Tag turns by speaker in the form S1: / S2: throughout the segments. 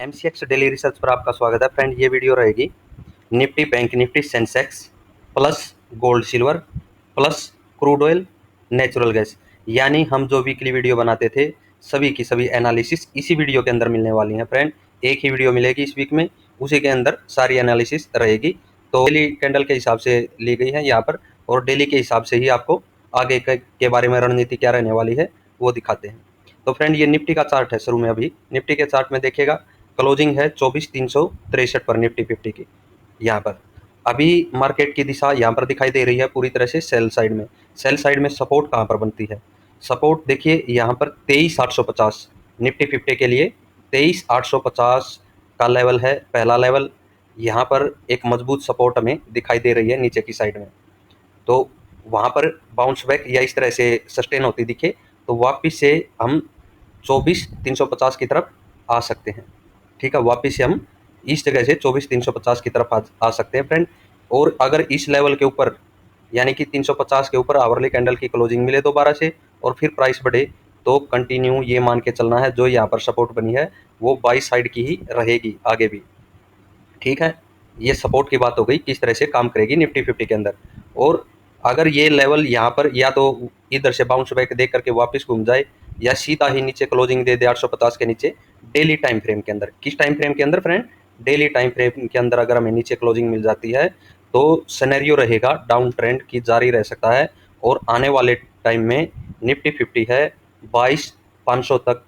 S1: MCX daily research पर आपका स्वागत है फ्रेंड। ये वीडियो रहेगी Nifty, bank Nifty, Sensex plus gold silver plus crude oil, natural gas, यानी हम जो वीकली वीडियो बनाते थे सभी की सभी एनालिसिस इसी वीडियो के अंदर मिलने वाली हैं फ्रेंड। एक ही वीडियो मिलेगी इस वीक में, उसी के अंदर सारी एनालिसिस रहेगी। तो डेली कैंडल के हिसाब से ली गई है यहाँ पर, और डेली के हिसाब से ही आपको आगे के बारे में रणनीति क्या रहने वाली है वो दिखाते हैं। तो फ्रेंड ये निफ्टी का चार्ट है। शुरू में अभी निफ्टी के चार्ट में देखिएगा, क्लोजिंग है 24,363 पर निफ्टी 50 की। यहाँ पर अभी मार्केट की दिशा यहाँ पर दिखाई दे रही है पूरी तरह से सेल साइड में। सेल साइड में सपोर्ट कहाँ पर बनती है? सपोर्ट देखिए यहाँ पर 23,850 निफ्टी 50 के लिए 23,850 का लेवल है पहला लेवल। यहाँ पर एक मजबूत सपोर्ट हमें दिखाई दे रही है नीचे की साइड में। तो वहाँ पर बाउंस बैक या इस तरह से सस्टेन होती दिखे तो वापिस से हम 24,350 की तरफ आ सकते हैं। ठीक है, वापिस से हम इस जगह से 24,350 की तरफ आ सकते हैं फ्रेंड। और अगर इस लेवल के ऊपर यानी कि 350 के ऊपर आवरली कैंडल की क्लोजिंग मिले दोबारा से और फिर प्राइस बढ़े तो कंटिन्यू ये मान के चलना है जो यहाँ पर सपोर्ट बनी है वो बाई साइड की ही रहेगी आगे भी। ठीक है, ये सपोर्ट की बात हो गई किस तरह से काम करेगी निफ्टी 50 के अंदर। और अगर ये लेवल यहाँ पर या तो इधर से बाउंस बैक दे करके वापस घूम जाए या सीधा ही नीचे क्लोजिंग दे दे 850 के नीचे डेली टाइम फ्रेम के अंदर। किस टाइम फ्रेम के अंदर फ्रेंड? डेली टाइम फ्रेम के अंदर अगर हमें नीचे क्लोजिंग मिल जाती है तो सिनेरियो रहेगा डाउन ट्रेंड की जारी रह सकता है। और आने वाले टाइम में निफ्टी 50 है 22,500 तक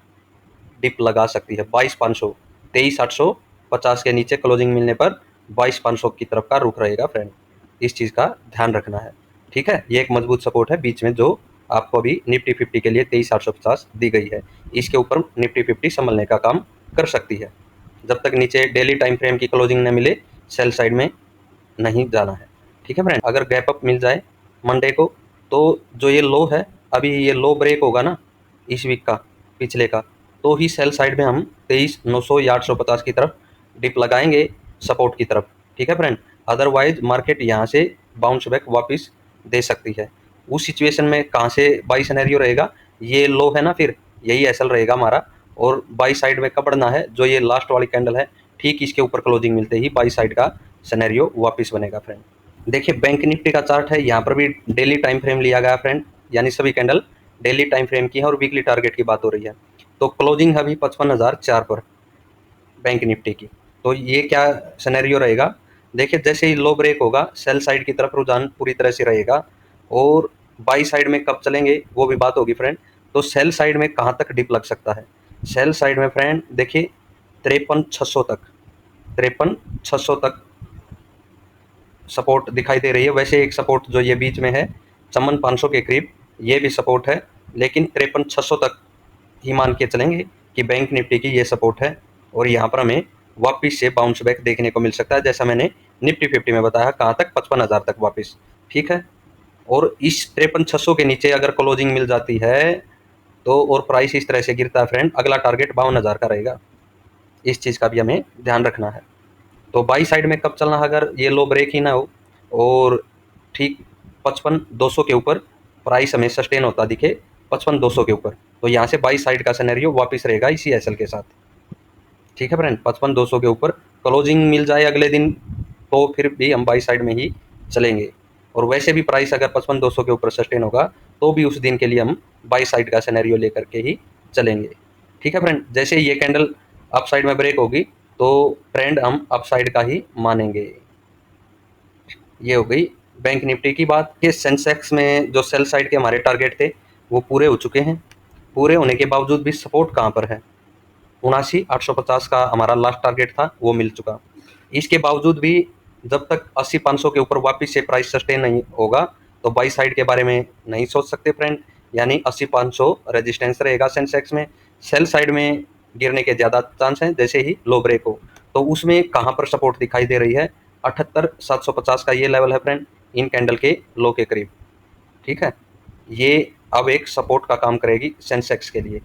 S1: डिप लगा सकती है। 22,500, 23,850 के नीचे क्लोजिंग मिलने पर 22,500 की तरफ का रुख रहेगा फ्रेंड। इस चीज़ का ध्यान रखना है। ठीक है, ये एक मजबूत सपोर्ट है बीच में जो आपको अभी निफ्टी 50 के लिए 23,850 दी गई है। इसके ऊपर निफ्टी 50 संभलने का काम कर सकती है। जब तक नीचे डेली टाइम फ्रेम की क्लोजिंग न मिले सेल साइड में नहीं जाना है। ठीक है फ्रेंड, अगर गैप अप मिल जाए मंडे को तो जो ये लो है अभी ये लो ब्रेक होगा ना इस वीक का पिछले का, तो ही सेल साइड में हम 23,900 या 850 की तरफ डिप लगाएंगे सपोर्ट की तरफ। ठीक है फ्रेंड, अदरवाइज मार्केट यहाँ से बाउंस बैक वापस दे सकती है। उस सिचुएशन में कहाँ से बाई सिनेरियो रहेगा? ये लो है ना, फिर यही एसएल रहेगा हमारा। और बाई साइड में कब बढ़ना है? जो ये लास्ट वाली कैंडल है ठीक इसके ऊपर क्लोजिंग मिलते ही बाई साइड का सिनेरियो वापस बनेगा फ्रेंड। देखिए बैंक निफ्टी का चार्ट है, यहाँ पर भी डेली टाइम फ्रेम लिया गया फ्रेंड, यानी सभी कैंडल डेली टाइम फ्रेम की है और वीकली टारगेट की बात हो रही है। तो क्लोजिंग है अभी 55,004 पर बैंक निफ्टी की। तो ये क्या सिनेरियो रहेगा? देखिए जैसे ही लो ब्रेक होगा सेल साइड की तरफ रुझान पूरी तरह से रहेगा और बाई साइड में कब चलेंगे वो भी बात होगी फ्रेंड। तो सेल साइड में कहाँ तक डिप लग सकता है? सेल साइड में फ्रेंड देखिए 53,600 तक, 53,600 तक सपोर्ट दिखाई दे रही है। वैसे एक सपोर्ट जो ये बीच में है 54,500 के करीब ये भी सपोर्ट है, लेकिन 53,600 तक ही मान के चलेंगे कि बैंक निफ्टी की ये सपोर्ट है। और यहाँ पर हमें वापस से बाउंस बैक देखने को मिल सकता है जैसा मैंने निफ्टी 50 में बताया, कहाँ तक? 55,000 तक वापस। ठीक है, और इस 53,600 के नीचे अगर क्लोजिंग मिल जाती है तो और प्राइस इस तरह से गिरता है फ्रेंड, अगला टारगेट 52,000 का रहेगा। इस चीज़ का भी हमें ध्यान रखना है। तो बाई साइड में कब चलना है? अगर ये लो ब्रेक ही ना हो और ठीक 55,200 के ऊपर प्राइस हमें सस्टेन होता दिखे 55,200 के ऊपर, तो यहाँ से बाई साइड का सिनेरियो वापस रहेगा इसी एसएल के साथ। ठीक है फ्रेंड, 55,200 के ऊपर क्लोजिंग मिल जाए अगले दिन तो फिर भी हम बाई साइड में ही चलेंगे। और वैसे भी प्राइस अगर 55,200 के ऊपर सस्टेन होगा तो भी उस दिन के लिए हम बाई साइड का सिनेरियो लेकर के ही चलेंगे। ठीक है फ्रेंड, जैसे ये कैंडल अप साइड में ब्रेक होगी तो ट्रेंड हम अप साइड का ही मानेंगे। ये हो गई बैंक निफ्टी की बात। कि सेंसेक्स में जो सेल साइड के हमारे टारगेट थे वो पूरे हो चुके हैं। पूरे होने के बावजूद भी सपोर्ट कहाँ पर है? 79,850 का हमारा लास्ट टारगेट था वो मिल चुका। इसके बावजूद भी जब तक 80,500 के ऊपर वापस से प्राइस सस्टेन नहीं होगा तो बाई साइड के बारे में नहीं सोच सकते फ्रेंड, यानी 80,500 रेजिस्टेंस रहेगा सेंसेक्स में। सेल साइड में गिरने के ज़्यादा चांस हैं जैसे ही लो ब्रेक हो। तो उसमें कहाँ पर सपोर्ट दिखाई दे रही है? 78,750 का ये लेवल है फ्रेंड, इन कैंडल के लो के करीब। ठीक है, ये अब एक सपोर्ट का काम करेगी सेंसेक्स के लिए।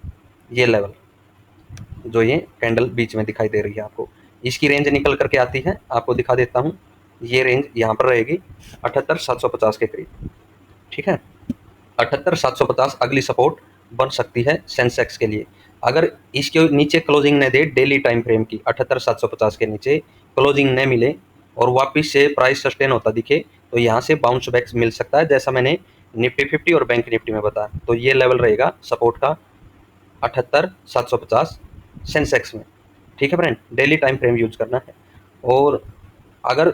S1: ये लेवल जो ये कैंडल बीच में दिखाई दे रही है आपको, इसकी रेंज निकल करके आती है, आपको दिखा देता हूँ। ये रेंज यहाँ पर रहेगी 78,750 के करीब। ठीक है, 78,750 अगली सपोर्ट बन सकती है सेंसेक्स के लिए। अगर इसके नीचे क्लोजिंग न दे डेली टाइम फ्रेम की 78,750 के नीचे क्लोजिंग न मिले और वापस से प्राइस सस्टेन होता दिखे तो यहाँ से बाउंस बैक मिल सकता है, जैसा मैंने निफ्टी 50 और बैंक निफ्टी में बताया। तो ये लेवल रहेगा सपोर्ट का 78,750 सेंसेक्स में। ठीक है friend, daily time frame use करना है। और अगर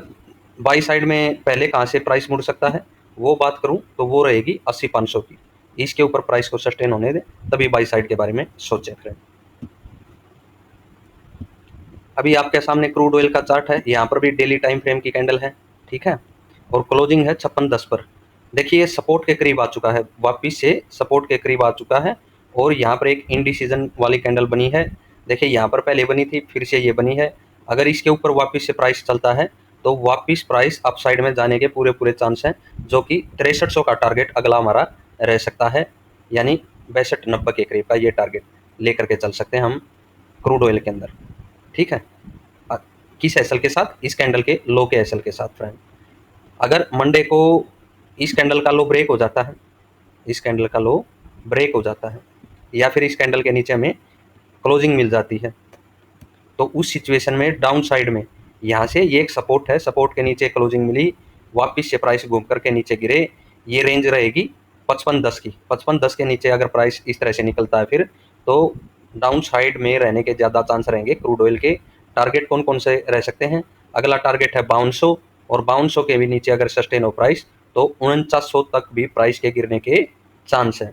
S1: बाई साइड में पहले कहाँ से प्राइस मुड़ सकता है वो बात करूं तो वो रहेगी 80,500 की। इसके ऊपर प्राइस को सस्टेन होने दें तभी बाई साइड के बारे में सोचें फ्रेंड। अभी आपके सामने क्रूड ऑयल का चार्ट है, यहाँ पर भी डेली टाइम फ्रेम की कैंडल है। ठीक है, और क्लोजिंग है 56.10 पर। देखिए ये सपोर्ट के करीब आ चुका है, वापिस से सपोर्ट के करीब आ चुका है और यहाँ पर एक इंडिसीजन वाली कैंडल बनी है। देखिए यहाँ पर पहले बनी थी, फिर से ये बनी है। अगर इसके ऊपर वापिस से प्राइस चलता है तो वापिस प्राइस अपसाइड में जाने के पूरे पूरे चांस हैं, जो कि 6300 का टारगेट अगला हमारा रह सकता है, यानी 62-90 के करीब का ये टारगेट लेकर के चल सकते हैं हम क्रूड ऑयल के अंदर। ठीक है, किस एसएल के साथ? इस कैंडल के लो के एसएल के साथ फ्रेंड। अगर मंडे को इस कैंडल का लो ब्रेक हो जाता है, इस कैंडल का लो ब्रेक हो जाता है या फिर इस कैंडल के नीचे हमें क्लोजिंग मिल जाती है तो उस सिचुएशन में डाउन साइड में यहाँ से ये एक सपोर्ट है, सपोर्ट के नीचे क्लोजिंग मिली, वापस से प्राइस घूम करके नीचे गिरे, ये रेंज रहेगी 55.10 की। 55.10 के नीचे अगर प्राइस इस तरह से निकलता है फिर तो डाउन साइड में रहने के ज़्यादा चांस रहेंगे क्रूड ऑयल के। टारगेट कौन कौन से रह सकते हैं? अगला टारगेट है 5200 और 5200 के भी नीचे अगर सस्टेन हो प्राइस तो 4900 तक भी प्राइस के गिरने के चांस हैं।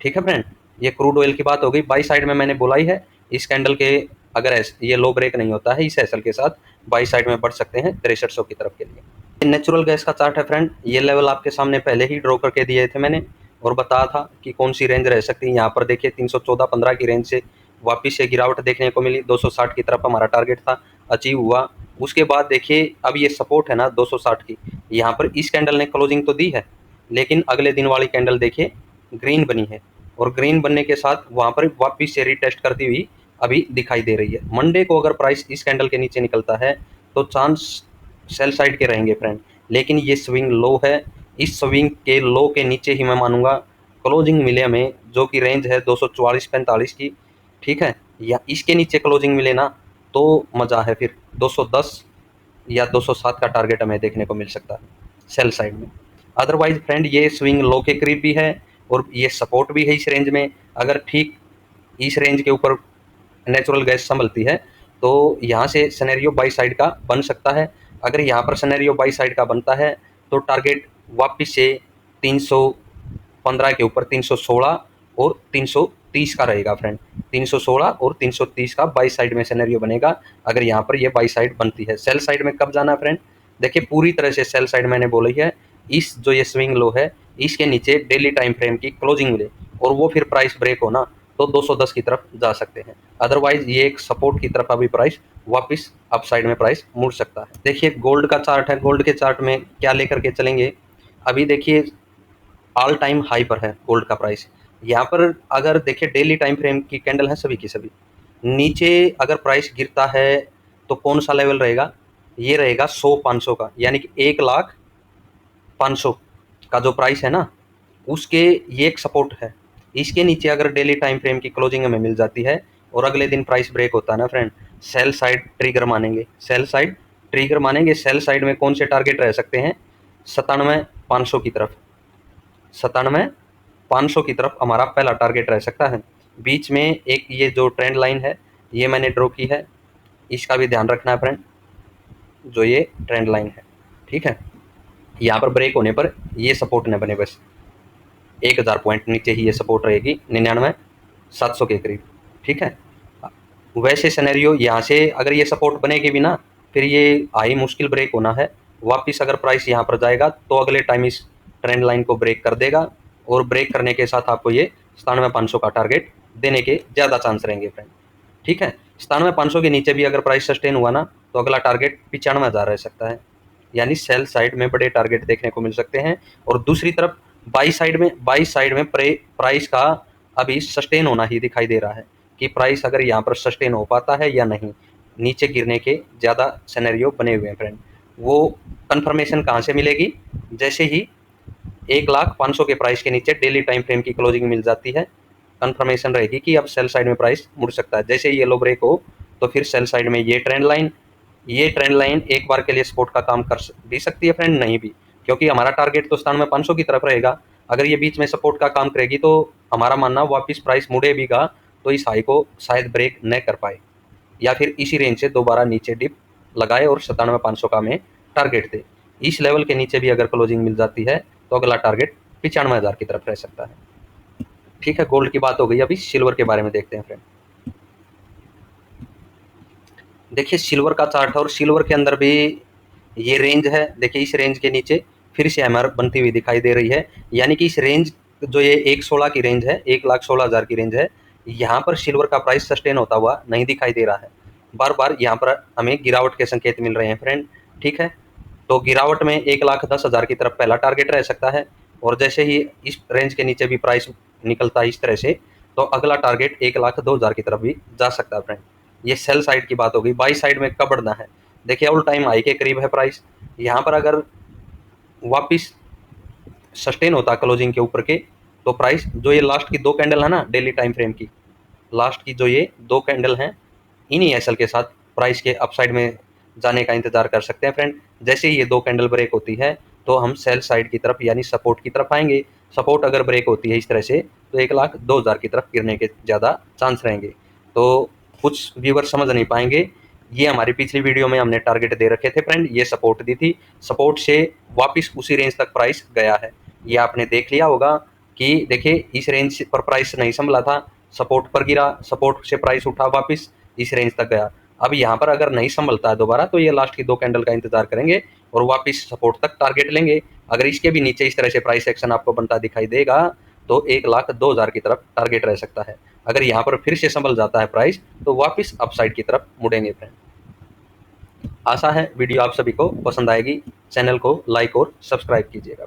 S1: ठीक है फ्रेंड, ये क्रूड ऑयल की बात हो गई। बाई साइड में मैंने बोला ही है, इस कैंडल के अगर ये लो ब्रेक नहीं होता है इस एसएल के साथ बाई साइड में बढ़ सकते हैं 6300 की तरफ के लिए। नेचुरल गैस का चार्ट है फ्रेंड, ये लेवल आपके सामने पहले ही ड्रॉ करके दिए थे मैंने और बताया था कि कौन सी रेंज रह सकती है। यहाँ पर देखिए 314-15 की रेंज से वापिस से गिरावट देखने को मिली, 260 की तरफ हमारा टारगेट था, अचीव हुआ। उसके बाद देखिए अब ये सपोर्ट है ना 260 की, यहाँ पर इस कैंडल ने क्लोजिंग तो दी है लेकिन अगले दिन वाली कैंडल देखिए ग्रीन बनी है और ग्रीन बनने के साथ वहाँ पर वापिस से रीटेस्ट करती हुई अभी दिखाई दे रही है। मंडे को अगर प्राइस इस कैंडल के नीचे निकलता है तो चांस सेल साइड के रहेंगे फ्रेंड, लेकिन ये स्विंग लो है, इस स्विंग के लो के नीचे ही मैं मानूंगा क्लोजिंग मिले हमें, जो कि रेंज है 244-45 की। ठीक है, या इसके नीचे क्लोजिंग मिले ना तो मज़ा है, फिर 210 या 207 का टारगेट हमें देखने को मिल सकता है सेल साइड में। अदरवाइज फ्रेंड ये स्विंग लो के करीब भी है और ये सपोर्ट भी है इस रेंज में। अगर ठीक इस रेंज के ऊपर नेचुरल गैस संभलती है तो यहाँ से सिनेरियो बाई साइड का बन सकता है। अगर यहाँ पर सिनेरियो बाई साइड का बनता है तो टारगेट वापस से 315 के ऊपर 316 और 330 का रहेगा फ्रेंड। 316 और 330 का बाई साइड में सिनेरियो बनेगा अगर यहाँ पर ये बाई साइड बनती है। सेल साइड में कब जाना है फ्रेंड? देखिए पूरी तरह से सेल साइड मैंने बोली है, इस जो ये स्विंग लो है इसके नीचे डेली टाइम फ्रेम की क्लोजिंग मिले और वो फिर प्राइस ब्रेक होना तो 210 की तरफ जा सकते हैं। अदरवाइज ये एक सपोर्ट की तरफ अभी प्राइस वापस अप साइड में प्राइस मुड़ सकता है। देखिए गोल्ड का चार्ट है, गोल्ड के चार्ट में क्या लेकर के चलेंगे? अभी देखिए ऑल टाइम हाई पर है गोल्ड का प्राइस। यहाँ पर अगर देखिए डेली टाइम फ्रेम की कैंडल है सभी की सभी, नीचे अगर प्राइस गिरता है तो कौन सा लेवल रहेगा? ये रहेगा 100-500 का, यानी कि 1,05,000 का जो प्राइस है ना उसके ये एक सपोर्ट है। इसके नीचे अगर डेली टाइम फ्रेम की क्लोजिंग हमें मिल जाती है और अगले दिन प्राइस ब्रेक होता है ना फ्रेंड, सेल साइड ट्रिगर मानेंगे, सेल साइड ट्रिगर मानेंगे। सेल साइड में कौन से टारगेट रह सकते हैं? 97,500 की तरफ, 97,500 की तरफ हमारा पहला टारगेट रह सकता है। बीच में एक ये जो ट्रेंड लाइन है ये मैंने ड्रॉ की है, इसका भी ध्यान रखना है फ्रेंड, जो ये ट्रेंड लाइन है। ठीक है, यहाँ पर ब्रेक होने पर ये सपोर्ट न बने, बस 1000 पॉइंट नीचे ही ये सपोर्ट रहेगी 99,700 के करीब। ठीक है, वैसे सिनेरियो यहाँ से अगर ये सपोर्ट बनेगी भी ना फिर ये हाई मुश्किल ब्रेक होना है। वापस अगर प्राइस यहाँ पर जाएगा तो अगले टाइम इस ट्रेंड लाइन को ब्रेक कर देगा और ब्रेक करने के साथ आपको ये 97,500 का टारगेट देने के ज़्यादा चांस रहेंगे फ्रेंड। ठीक है, 97,500 के नीचे भी अगर प्राइस सस्टेन हुआ ना तो अगला टारगेट 95,000 रह सकता है, यानी सेल साइड में बड़े टारगेट देखने को मिल सकते हैं। और दूसरी तरफ बाई साइड में प्राइस का अभी सस्टेन होना ही दिखाई दे रहा है कि प्राइस अगर यहाँ पर सस्टेन हो पाता है या नहीं, नीचे गिरने के ज़्यादा सिनेरियो बने हुए हैं फ्रेंड। वो कंफर्मेशन कहाँ से मिलेगी? जैसे ही 1,05,000 के प्राइस के नीचे डेली टाइम फ्रेम की क्लोजिंग मिल जाती है कंफर्मेशन रहेगी कि अब सेल साइड में प्राइस मुड़ सकता है। जैसे ये लो ब्रेक हो तो फिर सेल साइड में ये ट्रेंड लाइन एक बार के लिए सपोर्ट का काम कर भी सकती है फ्रेंड, नहीं भी, क्योंकि हमारा टारगेट तो 97,500 की तरफ रहेगा। अगर ये बीच में सपोर्ट का काम करेगी तो हमारा मानना वापस प्राइस मुड़ेगा तो इस हाई को शायद ब्रेक न कर पाए या फिर इसी रेंज से दोबारा नीचे डिप लगाए और 97,500 का हमें टारगेट दे। इस लेवल के नीचे भी अगर क्लोजिंग मिल जाती है तो अगला टारगेट 95,000 की तरफ रह सकता है। ठीक है, गोल्ड की बात हो गई, अभी सिल्वर के बारे में देखते हैं फ्रेंड। देखिए सिल्वर का चार्ट है और सिल्वर के अंदर भी ये रेंज है। देखिए इस रेंज के नीचे फिर से एमआर बनती हुई दिखाई दे रही है, यानी कि इस रेंज जो ये 116 की रेंज है, 1,16,000 की रेंज है, यहाँ पर सिल्वर का प्राइस सस्टेन होता हुआ नहीं दिखाई दे रहा है। बार बार यहाँ पर हमें गिरावट के संकेत मिल रहे हैं फ्रेंड। ठीक है, तो गिरावट में 1,10,000 की तरफ पहला टारगेट रह सकता है, और जैसे ही इस रेंज के नीचे भी प्राइस निकलता है इस तरह से तो अगला टारगेट 1,02,000 की तरफ भी जा सकता है फ्रेंड। ये सेल साइड की बात होगी। बाई साइड में कब बढ़ना है, देखिए ऑल टाइम हाई के करीब है प्राइस। यहाँ पर अगर वापस सस्टेन होता क्लोजिंग के ऊपर के तो प्राइस जो ये लास्ट की दो कैंडल है ना डेली टाइम फ्रेम की, लास्ट की जो ये दो कैंडल हैं, इन्हीं एसएल के साथ प्राइस के अपसाइड में जाने का इंतजार कर सकते हैं फ्रेंड। जैसे ही ये दो कैंडल ब्रेक होती है तो हम सेल साइड की तरफ यानी सपोर्ट की तरफ आएंगे। सपोर्ट अगर ब्रेक होती है इस तरह से तो 1,02,000 की तरफ गिरने के ज़्यादा चांस रहेंगे। तो कुछ व्यूवर समझ नहीं पाएंगे, ये हमारी पिछली वीडियो में हमने टारगेट दे रखे थे फ्रेंड, ये सपोर्ट दी थी, सपोर्ट से वापस उसी रेंज तक प्राइस गया है। ये आपने देख लिया होगा कि देखिए इस रेंज पर प्राइस नहीं संभला था, सपोर्ट पर गिरा, सपोर्ट से प्राइस उठा वापस इस रेंज तक गया। अब यहाँ पर अगर नहीं संभलता है दोबारा तो ये लास्ट की दो कैंडल का इंतजार करेंगे और वापस सपोर्ट तक टारगेट लेंगे। अगर इसके भी नीचे इस तरह से प्राइस एक्शन आपको बनता दिखाई देगा तो 1,02,000 की तरफ टारगेट रह सकता है। अगर यहाँ पर फिर से संभल जाता है प्राइस तो वापस अपसाइड की तरफ मुड़ेंगे फ्रेंड। आशा है वीडियो आप सभी को पसंद आएगी। चैनल को लाइक और सब्सक्राइब कीजिएगा।